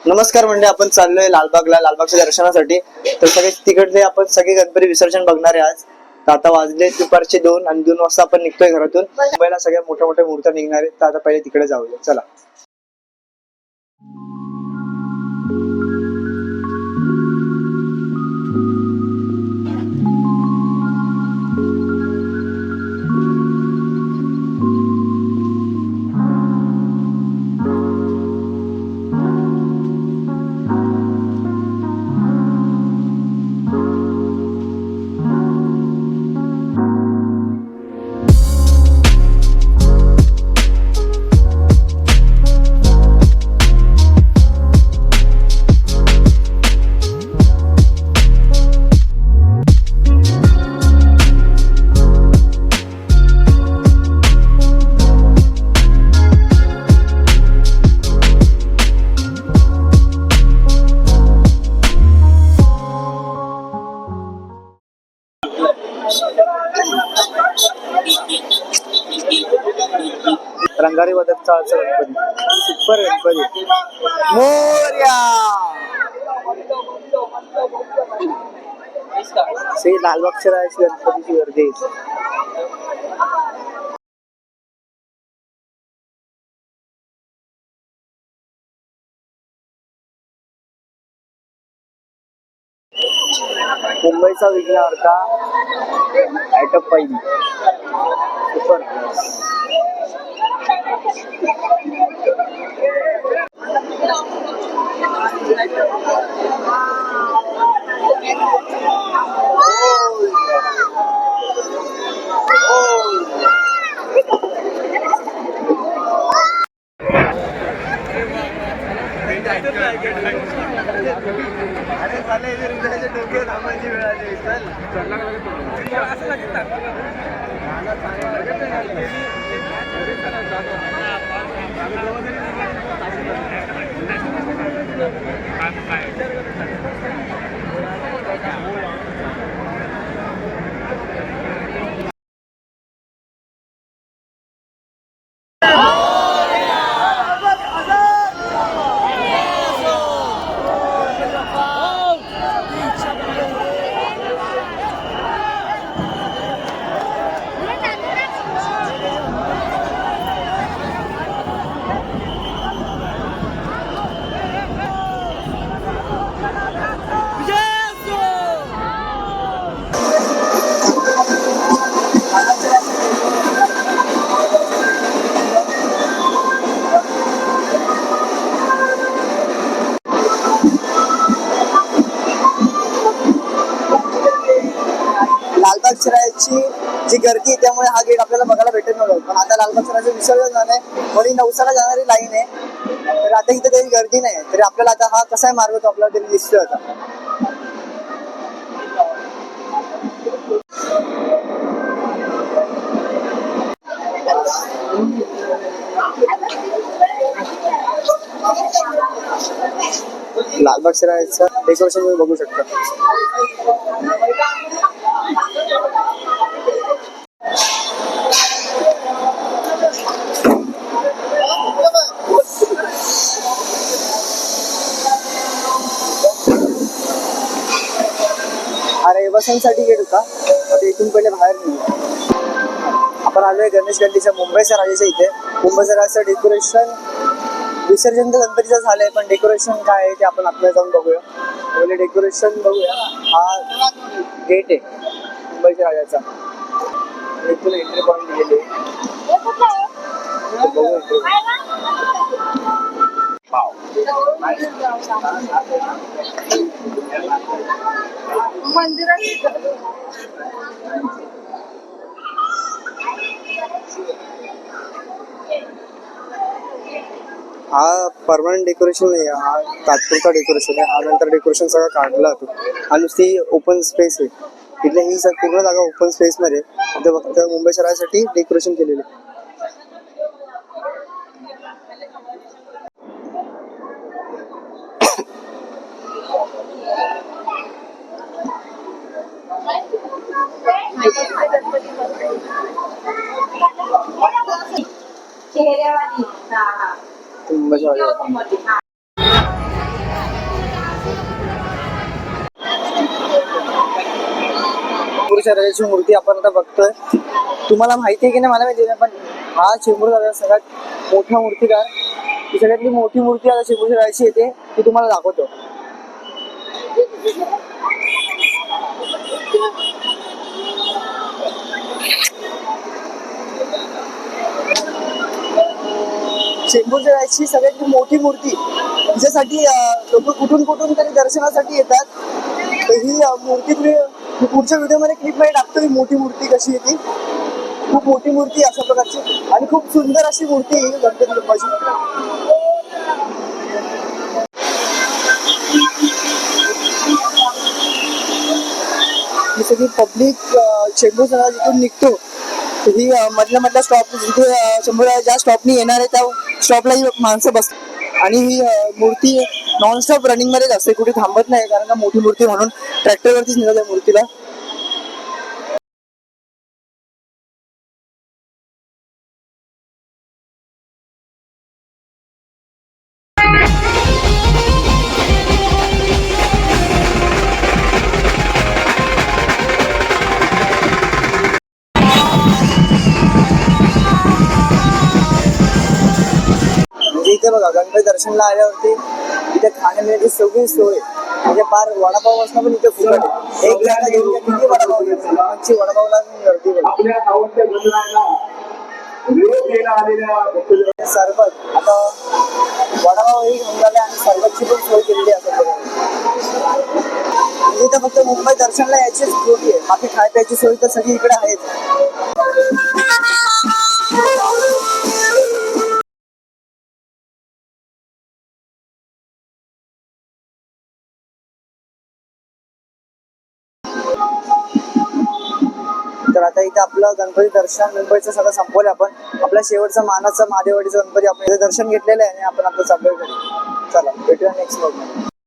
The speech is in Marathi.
नमस्कार म्हणजे आपण चाललोय लालबागला लालबागच्या दर्शनासाठी. तर सगळे तिकडले आपण सगळे गणपती विसर्जन बघणार आहे आज. तर आता वाजले दुपारचे 2 आणि 2 वाजता आपण निघतोय घरातून. मुंबईला सगळ्या मोठ्या मोठ्या मूर्त्या निघणार आहेत. तर आता पहिले तिकडे जाऊया, चला. रंगारी बदकचा गणपती, सुपर गणपती मोरया. श्री लालबागच्या राजाची गणपतीची गर्दी. मुंबईचा विघ्नहर्ता ॲटप पहिली सुपर. लालबागच्या राजाची जी गर्दी आहे त्यामुळे हा गेट आपल्याला बघायला भेटत नव्हतं. पण आता लालबागच्या राजाचं विसर्जन झालंय म्हणून नवसाला जाणारी लाईन आहे. तर आता इथे काही गर्दी नाही. तरी आपल्याला आता हा कसा मार्ग तो आपल्याला तरी दिसतोय आता. लालबागच्या राजाचं डेकोरेशन तुम्ही बघू शकता. हा रहिवाशांसाठी गेट होता. आता इथून पहिले बाहेर निघू. आपण आलोय गणेश गल्लीच्या मुंबईच्या राजाच्या इथे. मुंबईच्या राजाचं डेकोरेशन विसर्जन तर गणपतीचं झालंय, पण डेकोरेशन काय आहे ते आपण आपल्याला जाऊन बघूया. पहिले डेकोरेशन बघूया. हा गेट आहे मुंबईच्या राजाचा. इथून एंट्री पॉईंट दिलेली आहे. हा परमनंट डेकोरेशन नाही, हा तात्पुरता डेकोरेशन आहे. हा नंतर डेकोरेशन सगळं काढला जातो. हा नुसती ओपन स्पेस आहे. इथल्या ही पूर्ण जागा ओपन स्पेस मध्ये फक्त मुंबई शहरासाठी डेकोरेशन केलेलं आहे. चेहऱ्यावानी. चेंबूरच्या राजाची मूर्ती आपण आता बघतोय. तुम्हाला माहिती आहे की नाही मला माहिती नाही, पण हा चेंबूर राजा सगळ्यात मोठा मूर्तिकार, ही सगळ्यातली मोठी मूर्ती आता चेंबूरच्या राजाची येते, ती तुम्हाला दाखवतो. चेंबूरच्या राजाची सगळ्यात मोठी मूर्ती, तिच्यासाठी लोक कुठून कुठून तरी दर्शनासाठी येतात. तर ही मूर्ती तुम्ही पुढच्या व्हिडिओमध्ये क्लिपमध्ये टाकतो. ही मोठी मूर्ती कशी येते, खूप मोठी मूर्ती अशा प्रकारची आणि खूप सुंदर अशी मूर्ती आहे गणपती बाप्पाची. ही सगळी पब्लिक चेंबूर शहरात जिथून निघतो, तर ही मधल्या स्टॉप जिथे चेंबूर ज्या स्टॉपनी येणार आहे त्या स्टॉपला ही माणसं बसतात आणि ही मूर्ती नॉनस्टॉप रनिंग मध्येच असते, कुठे थांबत नाही, कारण का मोठी मूर्ती म्हणून ट्रॅक्टरवरतीच निघाली मूर्तीला. म्हणजे इथे बघा गणपती दर्शनला आल्यावरती इथे खाण्यापिण्याची सगळी सोय, म्हणजे फार वडापाव असणं पण इथे फुकट आहे. एक जणांना घेऊन किती वडापाव घेतो, लोकांची वडापावला गर्दी बघा. सरबत आता वडापावही घेऊन झाले आणि सरबतची पण सोय केलेली आहे. म्हणजे इथं फक्त मुंबई दर्शनला यायचीच सोय आहे, बाकी खाय प्यायची सोय तर सगळी इकडे आहेच. तर आता इथे आपलं गणपती दर्शन मुंबईचं सगळं संपवलं आपण. आपल्या शेवटचं मानाचं महादेववाडीचं गणपती आपण इथे दर्शन घेतलेलं आहे आणि आपण आपलं चाललोय घरी. चला भेटूया नेक्स्ट व्लॉगमध्ये.